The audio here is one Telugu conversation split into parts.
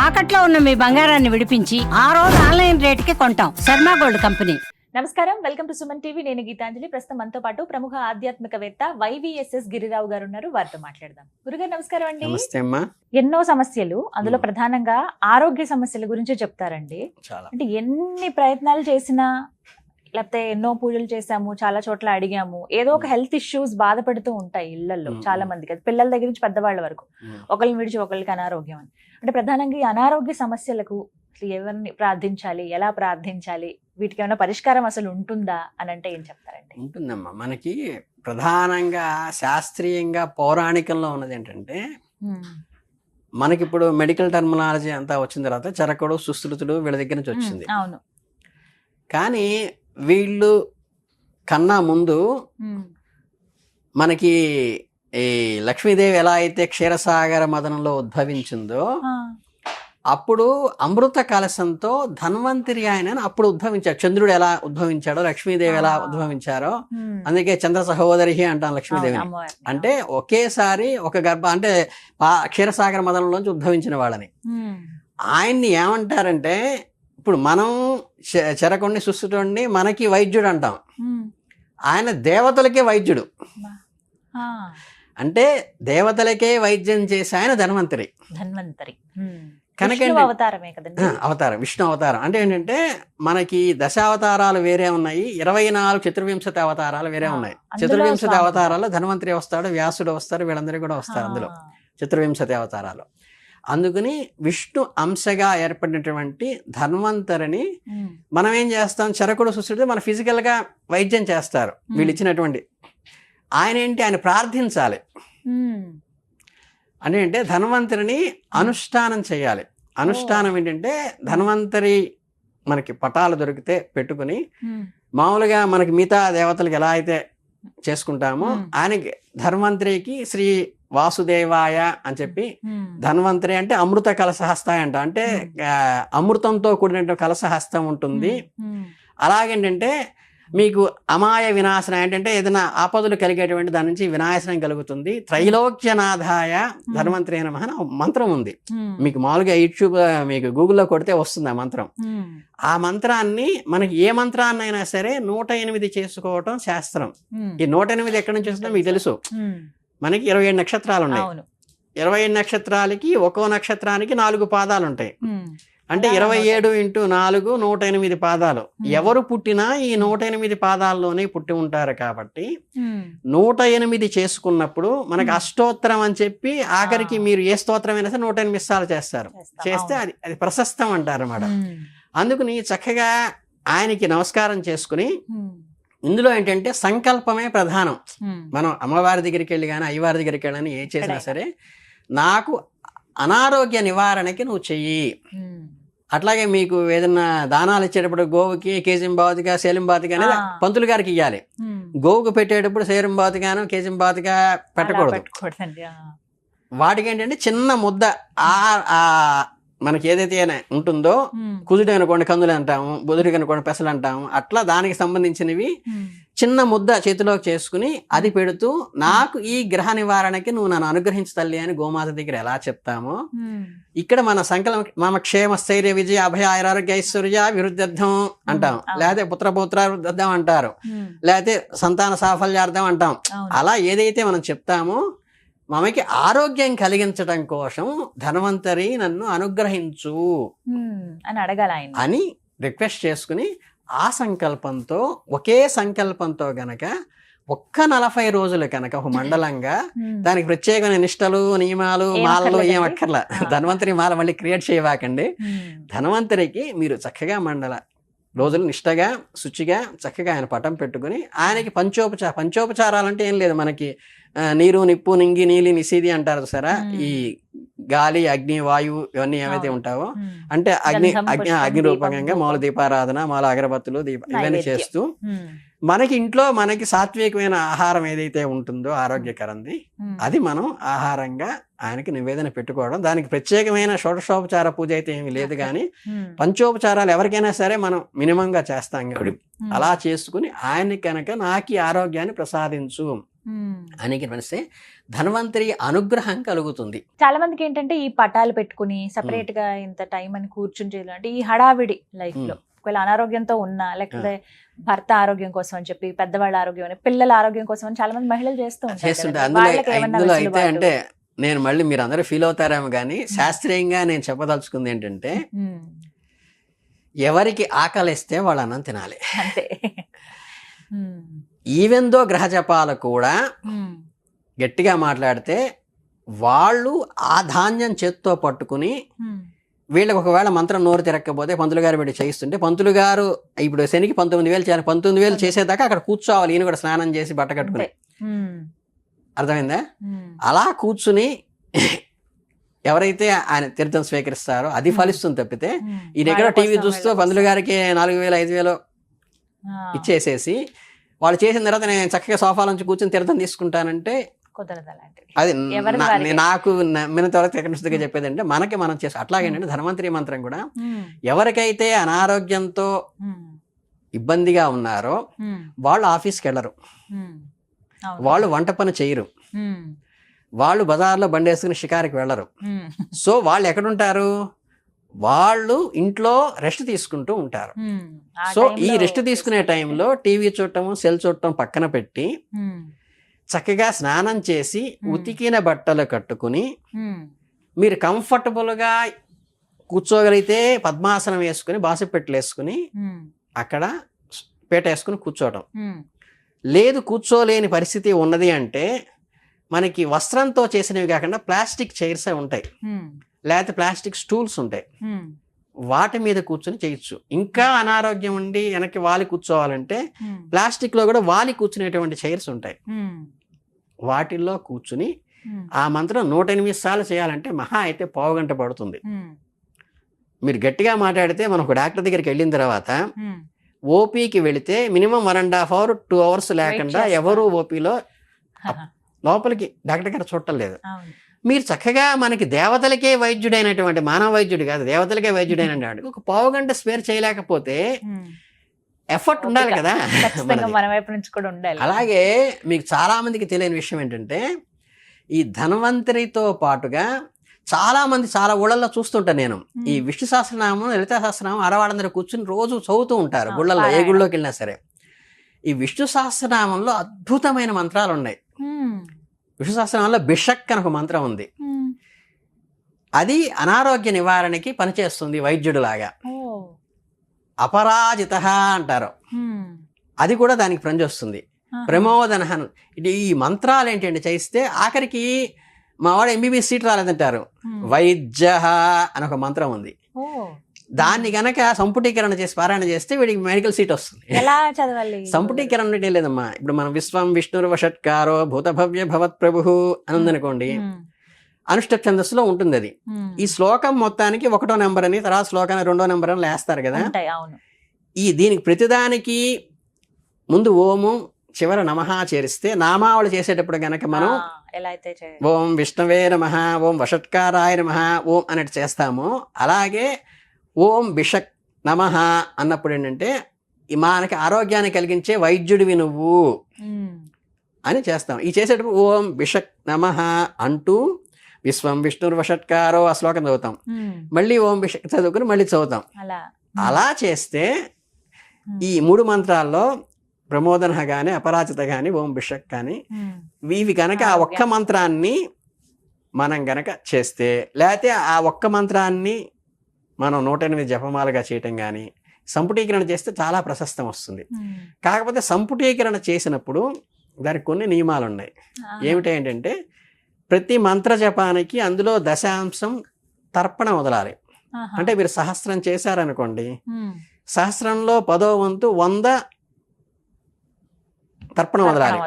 తాకట్లో ఉన్న మీ బంగారాన్ని విడిపించి ఆ రోజు ఆన్లైన్ రేటుకి కొంటాం. Sharma gold company. నమస్కారం, వెల్కమ్ టు సుమన్ టీవీ. నేను గీతాంజలి. ప్రస్తుతం మనతో పాటు ప్రముఖ ఆధ్యాత్మికవేత్త వైవిఎస్ఎస్ గిరిరావు గారు ఉన్నారు. వారితో మాట్లాడదాం. గురుగారు నమస్కారం అండి. నమస్తే అమ్మా. ఎన్నో సమస్యలు, అందులో ప్రధానంగా ఆరోగ్య సమస్యల గురించి చెప్తారండి. అంటే ఎన్ని ప్రయత్నాలు చేసినా, లేకపోతే ఎన్నో పూజలు చేసాము, చాలా చోట్ల అడిగాము, ఏదో ఒక హెల్త్ ఇష్యూస్ బాధపడుతూ ఉంటాయి ఇళ్లలో చాలా మందికి. అది పిల్లల దగ్గర నుంచి పెద్దవాళ్ళ వరకు, ఒకరిని విడిచి ఒకరికి అనారోగ్యం అని. అంటే ప్రధానంగా ఈ అనారోగ్య సమస్యలకు అసలు ఎవరిని ప్రార్థించాలి, ఎలా ప్రార్థించాలి, వీటికి ఏమైనా పరిష్కారం అసలు ఉంటుందా అని అంటే ఏం చెప్తారండి? ఉంటుందమ్మా. మనకి ప్రధానంగా శాస్త్రీయంగా పౌరాణికంలో ఉన్నది ఏంటంటే, మనకిప్పుడు మెడికల్ టర్మినాలజీ అంతా వచ్చిన తర్వాత చరకుడు, సుశ్రుతుడు వీళ్ళ దగ్గర నుంచి వచ్చింది. అవును. కానీ వీళ్ళు కన్నా ముందు మనకి ఈ లక్ష్మీదేవి ఎలా అయితే క్షీరసాగర మదనంలో ఉద్భవించిందో, అప్పుడు అమృత కలశంతో ధన్వంతరి ఆయన అప్పుడు ఉద్భవించాడు. చంద్రుడు ఎలా ఉద్భవించాడో లక్ష్మీదేవి ఎలా ఉద్భవించారో, అందుకే చంద్ర సహోదరి అంటాం లక్ష్మీదేవిని. అంటే ఒకేసారి ఒక అంటే క్షీరసాగర మదనంలోంచి ఉద్భవించిన వాళ్ళని. ఆయన్ని ఏమంటారంటే, ఇప్పుడు మనం చెరకుడిని సుస్తుడిని మనకి వైద్యుడు అంటాం, ఆయన దేవతలకే వైద్యుడు. అంటే దేవతలకే వైద్యం చేసి ఆయన ధన్వంతరి. కనుక అవతారం, విష్ణు అవతారం. అంటే ఏంటంటే మనకి దశావతారాలు వేరే ఉన్నాయి, 24 చతుర్వింశతి అవతారాలు వేరే ఉన్నాయి. చతుర్వింశతి అవతారాల్లో ధన్వంతరి వస్తాడు, వ్యాసుడు వస్తారు, వీళ్ళందరూ కూడా వస్తారు అందులో చతుర్వింశతి అవతారాలు. అందుకని విష్ణు అంశగా ఏర్పడినటువంటి ధన్వంతరిని మనం ఏం చేస్తాం, చరకుడు సుశ్రుడు మన ఫిజికల్ గా వైద్యం చేస్తారు వీళ్ళు ఇచ్చినటువంటి. ఆయన ఏంటి, ఆయన ప్రార్థించాలి. అంటే ధన్వంతరిని అనుష్ఠానం చేయాలి. అనుష్ఠానం ఏంటంటే, ధన్వంతరి మనకి పటాలు దొరికితే పెట్టుకుని, మామూలుగా మనకి మిగతా దేవతలకు ఎలా అయితే చేసుకుంటామో, ఆయనకి ధన్వంతరికి శ్రీ వాసుదేవాయ అని చెప్పి, ధన్వంతరి అంటే అమృత కలశహస్తాయ అంట. అంటే అమృతంతో కూడిన కలశహస్తం ఉంటుంది. అలాగేంటంటే మీకు అమాయ వినాశనం, ఏంటంటే ఏదైనా ఆపదలు కలిగేటువంటి దాని నుంచి వినాశనం కలుగుతుంది. త్రైలోక్యనాథాయ ధన్వంతరి నమః అని మంత్రం ఉంది. మీకు మామూలుగా యూట్యూబ్ మీకు గూగుల్లో కొడితే వస్తుంది ఆ మంత్రం. ఆ మంత్రాన్ని మనకి ఏ మంత్రాన్నైనా సరే 108 చేసుకోవటం శాస్త్రం. ఈ 108 ఎక్కడి నుంచి వస్తుందో మీకు తెలుసు. మనకి 27 నక్షత్రాలు ఉన్నాయి. 27 నక్షత్రాలకి ఒక్కో నక్షత్రానికి 4 పాదాలు ఉంటాయి. అంటే 27 × 4 108 పాదాలు. ఎవరు పుట్టినా ఈ 108 పాదాల్లోనే పుట్టి ఉంటారు. కాబట్టి 108 చేసుకున్నప్పుడు మనకి అష్టోత్తరం అని చెప్పి, ఆఖరికి మీరు ఏ స్తోత్రం అయినా సరే 108 సార్లు చేస్తారు. చేస్తే అది ప్రశస్తం అంటారు అన్నమాట. అందుకని చక్కగా ఆయనకి నమస్కారం చేసుకుని, ఇందులో ఏంటంటే సంకల్పమే ప్రధానం. మనం అమ్మవారి దగ్గరికి వెళ్ళి కానీ అయ్యవారి దగ్గరికి వెళ్ళని ఏ చేసినా సరే, నాకు అనారోగ్య నివారణకి నువ్వు చెయ్యి. అట్లాగే మీకు ఏదైనా దానాలు ఇచ్చేటప్పుడు గోవుకి కేజింబాతిగా సేలింబాతిగా అనేది పంతులు గారికి ఇవ్వాలి. గోవుకు పెట్టేటప్పుడు సేరింబాతిగాను కేజింబాతిగా పెట్టకూడదు. వాటికి ఏంటంటే చిన్న ముద్ద మనకి ఏదైతే ఉంటుందో, కుదుడు అనుకోండి కందులు అంటాము, బుధుడికి అనుకోండి పెసలు అంటాము, అట్లా దానికి సంబంధించినవి చిన్న ముద్ద చేతిలోకి చేసుకుని అది పెడుతూ, నాకు ఈ గ్రహ నివారణకి నువ్వు నన్ను అనుగ్రహించు తల్లి అని గోమాత దగ్గర ఎలా చెప్తామో, ఇక్కడ మన సంకల్పం మమ క్షేమ స్థైర్య విజయ అభయ ఆరోగ్య ఐశ్వర్య విరుద్ధ్యం అంటాం, లేకపోతే పుత్రపౌత్ర వృద్ధ్యం అంటారు, లేకపోతే సంతాన సాఫల్యార్థం అంటాం. అలా ఏదైతే మనం చెప్తామో, మమకి ఆరోగ్యం కలిగించడం కోసం ధన్వంతరి నన్ను అనుగ్రహించు అని అడగాల అని రిక్వెస్ట్ చేసుకుని, ఆ సంకల్పంతో ఒకే సంకల్పంతో గనక ఒక్క 40 రోజులు కనుక ఒక మండలంగా, దానికి ప్రత్యేకమైన నిష్టలు నియమాలు మాలలు ఏం అక్కర్లా. ధన్వంతరి మాల మళ్ళీ క్రియేట్ చేయవాకండి. ధన్వంతరికి మీరు చక్కగా మండల రోజులు నిష్టగా శుచిగా చక్కగా ఆయన పటం పెట్టుకుని, ఆయనకి పంచోపచారాలు అంటే ఏం లేదు, మనకి నీరు నిప్పు నింగి నీలి నిసీది అంటారు సరే, ఈ గాలి అగ్ని వాయువు ఇవన్నీ ఏవైతే ఉంటావో, అంటే అగ్ని రూపకంగా మామూలు దీపారాధన, మామూలు అగరబత్తులు ఇవన్నీ చేస్తూ, మనకి ఇంట్లో మనకి సాత్వికమైన ఆహారం ఏదైతే ఉంటుందో ఆరోగ్యకరంది, అది మనం ఆహారంగా ఆయనకి నివేదన పెట్టుకోవడం. దానికి ప్రత్యేకమైన షోడశోపచార పూజ అయితే ఏమి లేదు, కానీ పంచోపచారాలు ఎవరికైనా సరే మనం మినిమంగా చేస్తాం కాబట్టి అలా చేసుకుని, ఆయన్ని కనుక నాకు ఆరోగ్యాన్ని ప్రసాదించు, అని కనిపిస్తే ధన్వంతరి అనుగ్రహం కలుగుతుంది. చాలా మందికి ఏంటంటే ఈ పటాలు పెట్టుకుని సపరేట్ గా ఇంత టైం అని కూర్చుని చేయాలి అంటే ఈ హడావిడి లైఫ్ లో ఒకవేళ అనారోగ్యంతో ఉన్నా లేకపోతే భర్త ఆరోగ్యం కోసం అని చెప్పి పెద్దవాళ్ళ ఆరోగ్యం అని పిల్లల ఆరోగ్యం కోసం అని చాలా మంది మహిళలు చేస్తుంటారు. అందులో అయితే అంటే నేను మళ్ళీ మీరు అందరూ ఫీల్ అవుతారేమో కానీ శాస్త్రీయంగా నేను చెప్పదలుచుకుంది ఏంటంటే ఎవరికి ఆకలిస్తే వాళ్ళు అన్నం తినాలి. అంతే. ఈవెన్ దో గ్రహ జపాలు కూడా గట్టిగా మాట్లాడితే వాళ్ళు ఆ ధాన్యం చేత్తో పట్టుకుని వీళ్ళకి ఒకవేళ మంత్రం నోరు తిరగకపోతే పంతులు గారు పెట్టి చేయిస్తుంటే పంతులు గారు ఇప్పుడు శనికి 19,000 చేయాలి, 19,000 చేసేదాకా అక్కడ కూర్చోవాలి. ఈయన కూడా స్నానం చేసి బట్ట కట్టుకుని. అర్థమైందా? అలా కూర్చుని ఎవరైతే ఆయన తీర్థం స్వీకరిస్తారో అది ఫలిస్తుంది తప్పితే ఈయన ఎక్కడో టీవీ చూస్తూ పంతులు గారికి 4,000 5,000 ఇచ్చేసేసి వాళ్ళు చేసిన తర్వాత నేను చక్కగా సోఫా నుంచి కూర్చొని తీర్థం తీసుకుంటానంటే అది నాకు మిగతా శుద్ధిగా చెప్పేది అంటే మనకి మనం చేస్తాం. అట్లాగేంటంటే ధన్వంతరి మంత్రం కూడా ఎవరికైతే అనారోగ్యంతో ఇబ్బందిగా ఉన్నారో వాళ్ళు ఆఫీస్కి వెళ్ళరు, వాళ్ళు వంట పని చేయరు, వాళ్ళు బజార్లో బండి వేసుకుని షికారికి వెళ్ళరు. సో వాళ్ళు ఎక్కడుంటారు? వాళ్ళు ఇంట్లో రెస్ట్ తీసుకుంటూ ఉంటారు. సో ఈ రెస్ట్ తీసుకునే టైంలో టీవీ చూడటం సెల్ చూడటం పక్కన పెట్టి చక్కగా స్నానం చేసి ఉతికిన బట్టలు కట్టుకుని మీరు కంఫర్టబుల్గా కూర్చోగలిగితే పద్మాసనం వేసుకుని బాసిపెట్టలు వేసుకుని అక్కడ పీట వేసుకుని కూర్చోవటం. లేదు కూర్చోలేని పరిస్థితి ఉన్నది అంటే మనకి వస్త్రంతో చేసినవి కాకుండా ప్లాస్టిక్ చైర్స్ ఉంటాయి, లేకపోతే ప్లాస్టిక్ స్టూల్స్ ఉంటాయి, వాటి మీద కూర్చొని చేయొచ్చు. ఇంకా అనారోగ్యం ఉండి వెనక్కి వాలి కూర్చోవాలంటే ప్లాస్టిక్ లో కూడా వాలి కూర్చునేటువంటి చైర్స్ ఉంటాయి, వాటిల్లో కూర్చుని ఆ మంత్రం 108 సార్లు చేయాలంటే మహా అయితే పావుగంట పడుతుంది. మీరు గట్టిగా మాట్లాడితే మనం ఒక డాక్టర్ దగ్గరికి వెళ్ళిన తర్వాత ఓపీకి వెళితే మినిమం 1.5 hour 2 hours లేకుండా ఎవరు ఓపీలో లోపలికి డాక్టర్ గారు చూడటం లేదు. మీరు చక్కగా మనకి దేవతలకే వైద్యుడైనటువంటి మానవ వైద్యుడు కాదు, దేవతలకే వైద్యుడైన ఒక పావుగంట స్పేర్ చేయలేకపోతే ఎఫర్ట్ ఉండాలి కదా. అలాగే మీకు చాలా మందికి తెలియని విషయం ఏంటంటే ఈ ధన్వంతరితో పాటుగా చాలా మంది చాలా ఊళ్ళల్లో చూస్తుంటాను నేను ఈ విష్ణు సహస్రనామం లలితా సహస్రనామం ఆడవాళ్ళందరూ కూర్చుని రోజు చదువుతూ ఉంటారు గుళ్ళల్లో, ఏ గుళ్ళోకి వెళ్ళినా సరే. ఈ విష్ణు సహస్రనామంలో అద్భుతమైన మంత్రాలు ఉన్నాయి. విష్ణు సహస్రనామంలో బిషక్ అని ఒక మంత్రం ఉంది, అది అనారోగ్య నివారణకి పనిచేస్తుంది వైద్యుడు లాగా. అపరాజిత అంటారు, అది కూడా దానికి పనిచేస్తుంది. ప్రమోదన ఇది ఈ మంత్రాలు ఏంటంటే చేయిస్తే ఆఖరికి మా వాడు ఎంబీబీఎస్ సీట్ రాలేదంటారు. వైద్య అని ఒక మంత్రం ఉంది, దాన్ని గనక సంపుటీకరణ చేసి పారాయణ చేస్తే వీడికి మెడికల్ సీట్ వస్తుంది. సంపుటీకరణ అంటే లేదమ్మా, ఇప్పుడు మనం విశ్వం విష్ణుర్వషట్కారో భూత భవ్య భవత్ ప్రభు అని ఉందనుకోండి, అనుష్ఠ ఛందస్సులో ఉంటుంది అది. ఈ శ్లోకం మొత్తానికి 1వ నెంబర్ అని, తర్వాత శ్లోకాన్ని 2వ నెంబర్ అని లేస్తారు కదా. ఈ దీనికి ప్రతిదానికి ముందు ఓము చివర నమః చేరిస్తే నామావళి చేసేటప్పుడు గనక మనం ఓం విష్ణవే నమః, ఓం వషట్కారాయ నమః, ఓం అన్నట్టు చేస్తాము. అలాగే ఓం బిషక్ నమః అన్నప్పుడు ఏంటంటే మనకి ఆరోగ్యాన్ని కలిగించే వైద్యుడివి నువ్వు అని చేస్తాం. ఈ చేసేటప్పుడు ఓం బిషక్ నమః అంటూ విశ్వం విష్ణుర్వషట్కారో ఆ శ్లోకం చదువుతాం, మళ్ళీ ఓం బిషక్ చదువుకుని మళ్ళీ చదువుతాం. అలా చేస్తే ఈ 3 మంత్రాల్లో ప్రమోదన కానీ అపరాజిత కానీ ఓం బిషక్ కానీ ఇవి గనక ఆ ఒక్క మంత్రాన్ని మనం గనక చేస్తే, లేకపోతే ఆ ఒక్క మంత్రాన్ని మనం 108 జపమాలుగా చేయటం కానీ సంపుటీకరణ చేస్తే చాలా ప్రశస్తం వస్తుంది. కాకపోతే సంపుటీకరణ చేసినప్పుడు దానికి కొన్ని నియమాలు ఉన్నాయి. ఏమిటంటే ప్రతి మంత్ర జపానికి అందులో 1/10 తర్పణ వదలాలి. అంటే మీరు సహస్రం చేశారనుకోండి, సహస్రంలో 10వ వంతు 100 తర్పణ వదలాలి.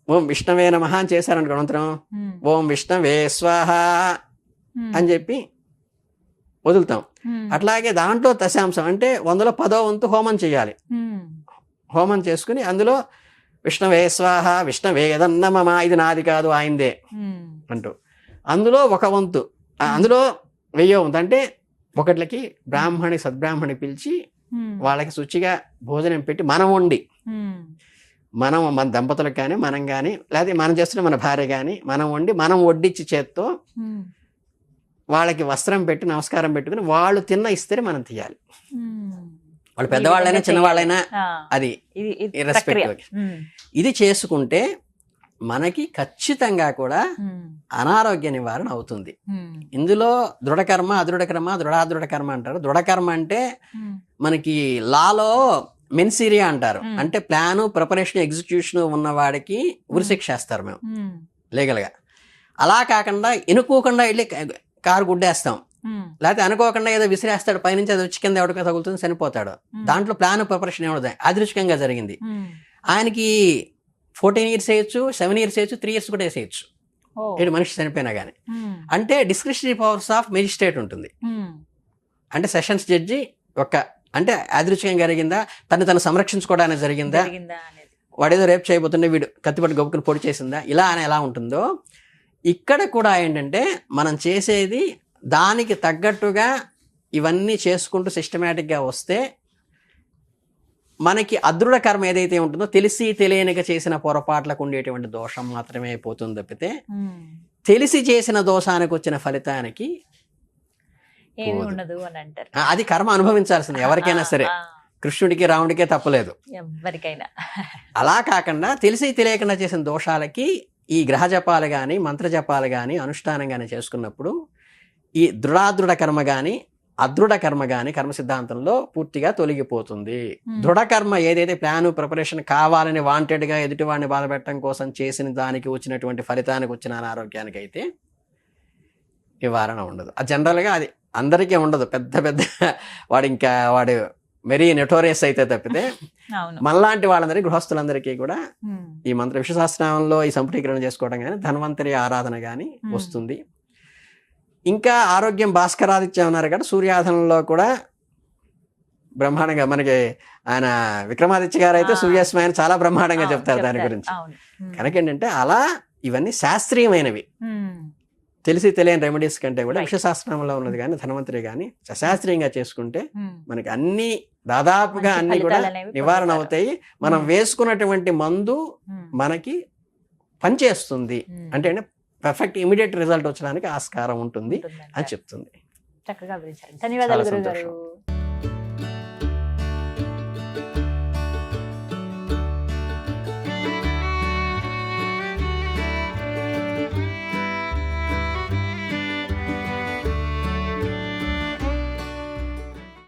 ఓం విష్ణవే నమః అని చేశారనుకో మంత్రం, ఓం విష్ణవే స్వాహ అని చెప్పి వదులుతాం. అట్లాగే దాంట్లో 1/10 అంటే 100లో 10వ వంతు హోమం చేయాలి. హోమం చేసుకుని అందులో విష్ణవే స్వాహ విష్ణవే యదన్నమమ, ఇది నాది కాదు ఆయిందే అంటూ అందులో 1 వంతు, అందులో 1000వ వంతు అంటే ఒకట్లకి బ్రాహ్మణి సద్బ్రాహ్మణి పిలిచి వాళ్ళకి శుచిగా భోజనం పెట్టి మనం వండి మన దంపతులకు కానీ మనం కానీ లేకపోతే మనం చేస్తున్న మన భార్య కానీ మనం వండి మనం వడ్డించి చేత్తో వాళ్ళకి వస్త్రం పెట్టి నమస్కారం పెట్టుకుని వాళ్ళు ఇస్తే మనం తీయాలి. వాళ్ళు పెద్దవాళ్ళైనా చిన్నవాళ్ళైనా అది రెస్పెక్ట్. ఇది చేసుకుంటే మనకి ఖచ్చితంగా కూడా అనారోగ్య నివారణ అవుతుంది. ఇందులో దృఢకర్మ అదృఢకర్మ దృఢాదృఢకర్మ అంటారు. దృఢకర్మ అంటే మనకి లాలో మెన్సీరియా అంటారు, అంటే ప్లాను ప్రిపరేషన్ ఎగ్జిక్యూషన్ ఉన్న వాడికి ఉరిశిక్ష వేస్తారు మేము లీగల్ గా. అలా కాకుండా ఎనుకోకుండా వెళ్ళి కారు గుడ్డేస్తాం, లేకపోతే అనుకోకుండా ఏదో విసిరేస్తాడు పైనుంచి, అది వచ్చి కింద ఎవరికో తగులుతుంది చనిపోతాడు. దాంట్లో ప్లాన్ ప్రిపరేషన్ ఏమవుతుంది, అదృష్టంగా జరిగింది. ఆయనకి 14 years వేయచ్చు, 7 years వేయచ్చు, 3 years కూడా వేసేయచ్చు మనిషి చనిపోయినా కానీ. అంటే డిస్క్రిషనరీ పవర్స్ ఆఫ్ మెజిస్ట్రేట్ ఉంటుంది. అంటే సెషన్స్ జడ్జి అంటే యాదృచ్ఛికంగా జరిగిందా, తను సంరక్షించుకోవడానికి జరిగిందా, వాడేదో రేపు చేయబోతుండే వీడు కత్తిపట్టి గొప్పకుని పొడి చేసిందా, ఇలా అని ఎలా ఉంటుందో ఇక్కడ కూడా ఏంటంటే మనం చేసేది దానికి తగ్గట్టుగా ఇవన్నీ చేసుకుంటూ సిస్టమేటిక్గా వస్తే మనకి అదృఢ కర్మ ఏదైతే ఉంటుందో తెలిసి తెలియనిగా చేసిన పొరపాట్లకు ఉండేటువంటి దోషం మాత్రమే అయిపోతుంది తప్పితే తెలిసి చేసిన దోషానికి వచ్చిన ఫలితానికి అది కర్మ అనుభవించాల్సింది ఎవరికైనా సరే. కృష్ణుడికి రాముడికే తప్పలేదు ఎవరికైనా. అలా కాకుండా తెలిసి తెలియకుండా చేసిన దోషాలకి ఈ గ్రహ జపాలు కానీ మంత్ర జపాలు కానీ అనుష్ఠానం కానీ చేసుకున్నప్పుడు ఈ దృఢాదృఢ కర్మ కానీ అదృఢ కర్మ కానీ కర్మ సిద్ధాంతంలో పూర్తిగా తొలగిపోతుంది. దృఢ కర్మ ఏదైతే ప్లాను ప్రిపరేషన్ కావాలని వాంటెడ్గా ఎదుటివాడిని బాధపెట్టడం కోసం చేసిన దానికి వచ్చినటువంటి ఫలితానికి వచ్చిన అనారోగ్యానికి అయితే నివారణ ఉండదు. అది జనరల్గా అది అందరికీ ఉండదు. పెద్ద వాడు వెరీ నెటోరియస్ అయితే తప్పితే మనలాంటి వాళ్ళందరికీ గృహస్థులందరికీ కూడా ఈ మంత్ర విశ్వశాస్త్రంలో ఈ సంపుటీకరణ చేసుకోవడం కానీ ధన్వంతరి ఆరాధన కానీ వస్తుంది. ఇంకా ఆరోగ్యం భాస్కరాదిత్య ఉన్నారు కదా, సూర్యాధనంలో కూడా బ్రహ్మాండంగా మనకి ఆయన విక్రమాదిత్య గారు అయితే సూర్యాస్తమయాన్ని చాలా బ్రహ్మాండంగా చెప్తారు దాని గురించి. కనుక ఏంటంటే అలా ఇవన్నీ శాస్త్రీయమైనవి. తెలిసి తెలియని రెమెడీస్ కంటే కూడా విశ్వశాస్త్రంలో ఉన్నది కానీ ధన్వంతరి కానీ శాస్త్రీయంగా చేసుకుంటే మనకి అన్ని దాదాపుగా అన్ని కూడా నివారణ అవుతాయి. మనం వేసుకున్నటువంటి మందు మనకి పనిచేస్తుంది అంటే పర్ఫెక్ట్ ఇమీడియట్ రిజల్ట్ వచ్చడానికి ఆస్కారం ఉంటుంది అని చెప్తుంది. చక్కగా వివరించారు. ధన్యవాదాలు గురుగారు.